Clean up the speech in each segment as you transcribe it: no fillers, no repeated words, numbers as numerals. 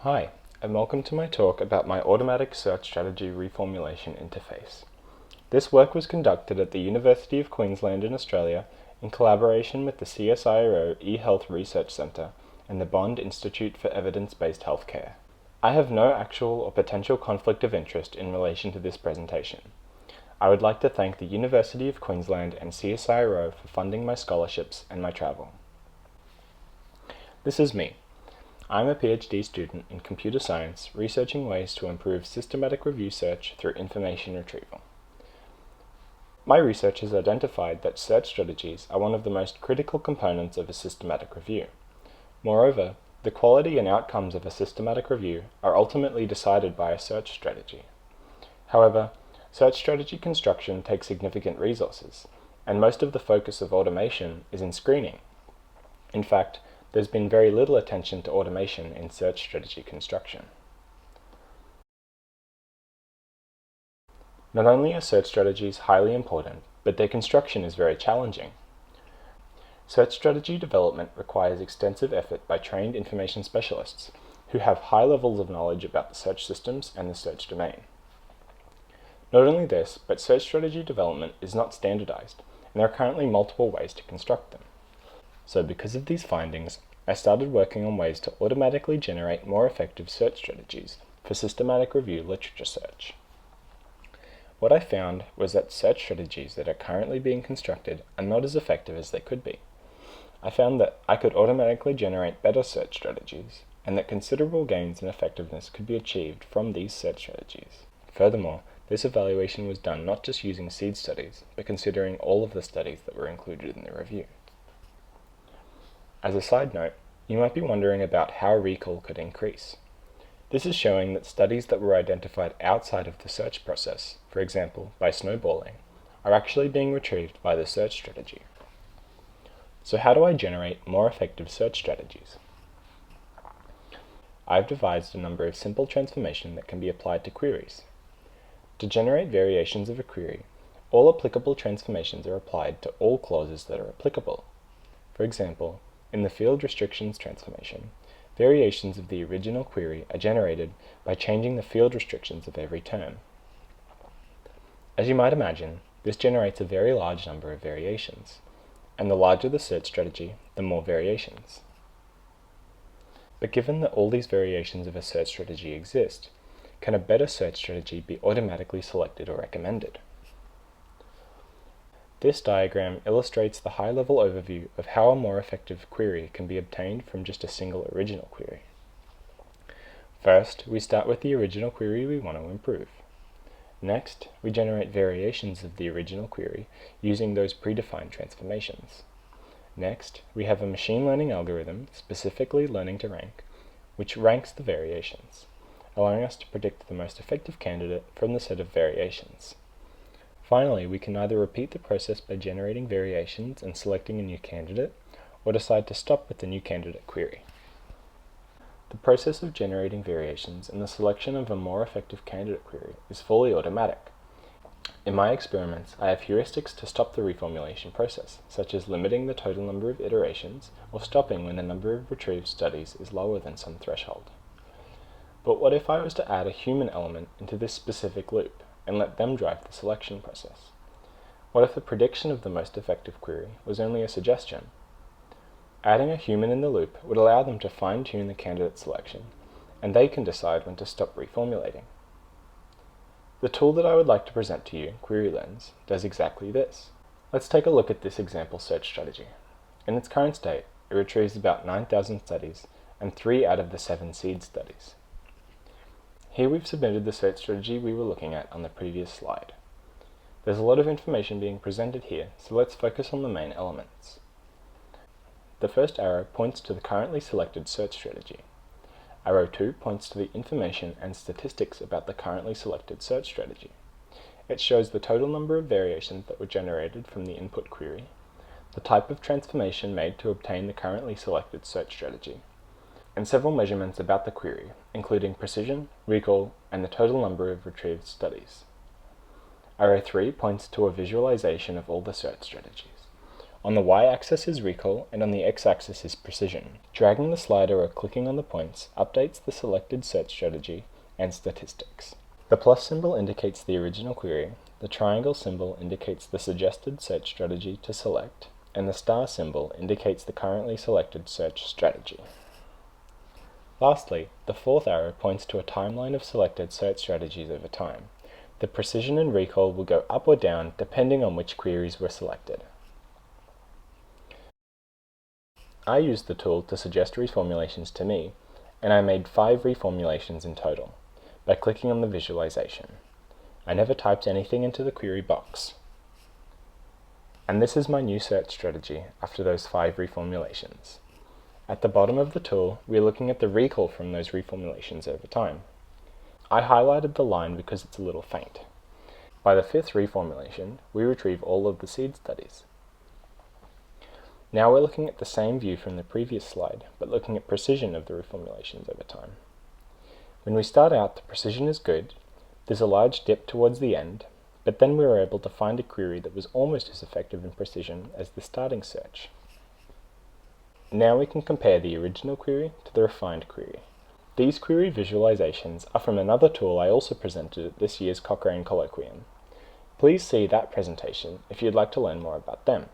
Hi, and welcome to my talk about my automatic search strategy reformulation interface. This work was conducted at the University of Queensland in Australia in collaboration with the CSIRO eHealth Research Centre and the Bond Institute for Evidence-Based Healthcare. I have no actual or potential conflict of interest in relation to this presentation. I would like to thank the University of Queensland and CSIRO for funding my scholarships and my travel. This is me. I'm a PhD student in computer science researching ways to improve systematic review search through information retrieval. My research has identified that search strategies are one of the most critical components of a systematic review. Moreover, the quality and outcomes of a systematic review are ultimately decided by a search strategy. However, search strategy construction takes significant resources, and most of the focus of automation is in screening. In fact, there's been very little attention to automation in search strategy construction. Not only are search strategies highly important, but their construction is very challenging. Search strategy development requires extensive effort by trained information specialists who have high levels of knowledge about the search systems and the search domain. Not only this, but search strategy development is not standardized, and there are currently multiple ways to construct them. So because of these findings, I started working on ways to automatically generate more effective search strategies for systematic review literature search. What I found was that search strategies that are currently being constructed are not as effective as they could be. I found that I could automatically generate better search strategies, and that considerable gains in effectiveness could be achieved from these search strategies. Furthermore, this evaluation was done not just using seed studies, but considering all of the studies that were included in the review. As a side note, you might be wondering about how recall could increase. This is showing that studies that were identified outside of the search process, for example by snowballing, are actually being retrieved by the search strategy. So how do I generate more effective search strategies? I've devised a number of simple transformations that can be applied to queries. To generate variations of a query, all applicable transformations are applied to all clauses that are applicable. For example, in the field restrictions transformation, variations of the original query are generated by changing the field restrictions of every term. As you might imagine, this generates a very large number of variations, and the larger the search strategy, the more variations. But given that all these variations of a search strategy exist, can a better search strategy be automatically selected or recommended? This diagram illustrates the high-level overview of how a more effective query can be obtained from just a single original query. First, we start with the original query we want to improve. Next, we generate variations of the original query using those predefined transformations. Next, we have a machine learning algorithm, specifically learning to rank, which ranks the variations, allowing us to predict the most effective candidate from the set of variations. Finally, we can either repeat the process by generating variations and selecting a new candidate, or decide to stop with the new candidate query. The process of generating variations and the selection of a more effective candidate query is fully automatic. In my experiments, I have heuristics to stop the reformulation process, such as limiting the total number of iterations or stopping when the number of retrieved studies is lower than some threshold. But what if I was to add a human element into this specific loop and let them drive the selection process? What if the prediction of the most effective query was only a suggestion? Adding a human in the loop would allow them to fine-tune the candidate selection, and they can decide when to stop reformulating. The tool that I would like to present to you, QueryLens, does exactly this. Let's take a look at this example search strategy. In its current state, it retrieves about 9,000 studies and 3 out of the 7 seed studies. Here we've submitted the search strategy we were looking at on the previous slide. There's a lot of information being presented here, so let's focus on the main elements. The first arrow points to the currently selected search strategy. Arrow 2 points to the information and statistics about the currently selected search strategy. It shows the total number of variations that were generated from the input query, the type of transformation made to obtain the currently selected search strategy, and several measurements about the query, including precision, recall, and the total number of retrieved studies. Arrow 3 points to a visualization of all the search strategies. On the y-axis is recall, and on the x-axis is precision. Dragging the slider or clicking on the points updates the selected search strategy and statistics. The plus symbol indicates the original query, the triangle symbol indicates the suggested search strategy to select, and the star symbol indicates the currently selected search strategy. Lastly, the fourth arrow points to a timeline of selected search strategies over time. The precision and recall will go up or down depending on which queries were selected. I used the tool to suggest reformulations to me, and I made 5 reformulations in total, by clicking on the visualization. I never typed anything into the query box. And this is my new search strategy after those 5 reformulations. At the bottom of the tool, we are looking at the recall from those reformulations over time. I highlighted the line because it's a little faint. By the 5th reformulation, we retrieve all of the seed studies. Now we're looking at the same view from the previous slide, but looking at precision of the reformulations over time. When we start out, the precision is good, there's a large dip towards the end, but then we were able to find a query that was almost as effective in precision as the starting search. Now we can compare the original query to the refined query. These query visualizations are from another tool I also presented at this year's Cochrane Colloquium. Please see that presentation if you'd like to learn more about them.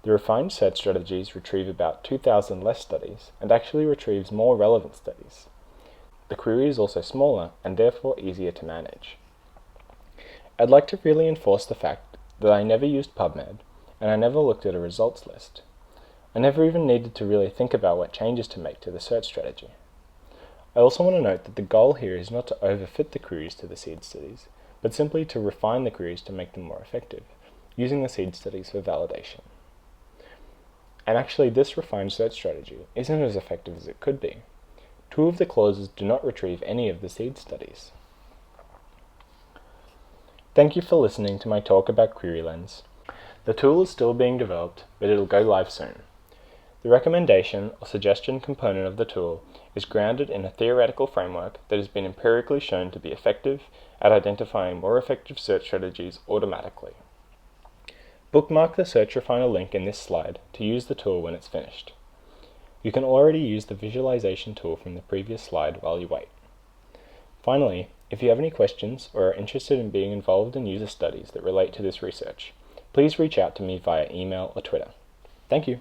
The refined search strategies retrieve about 2,000 less studies and actually retrieves more relevant studies. The query is also smaller and therefore easier to manage. I'd like to really enforce the fact that I never used PubMed and I never looked at a results list. I never even needed to really think about what changes to make to the search strategy. I also want to note that the goal here is not to overfit the queries to the seed studies, but simply to refine the queries to make them more effective, using the seed studies for validation. And actually, this refined search strategy isn't as effective as it could be. 2 of the clauses do not retrieve any of the seed studies. Thank you for listening to my talk about QueryLens. The tool is still being developed, but it'll go live soon. The recommendation or suggestion component of the tool is grounded in a theoretical framework that has been empirically shown to be effective at identifying more effective search strategies automatically. Bookmark the Search Refiner link in this slide to use the tool when it's finished. You can already use the visualization tool from the previous slide while you wait. Finally, if you have any questions or are interested in being involved in user studies that relate to this research, please reach out to me via email or Twitter. Thank you.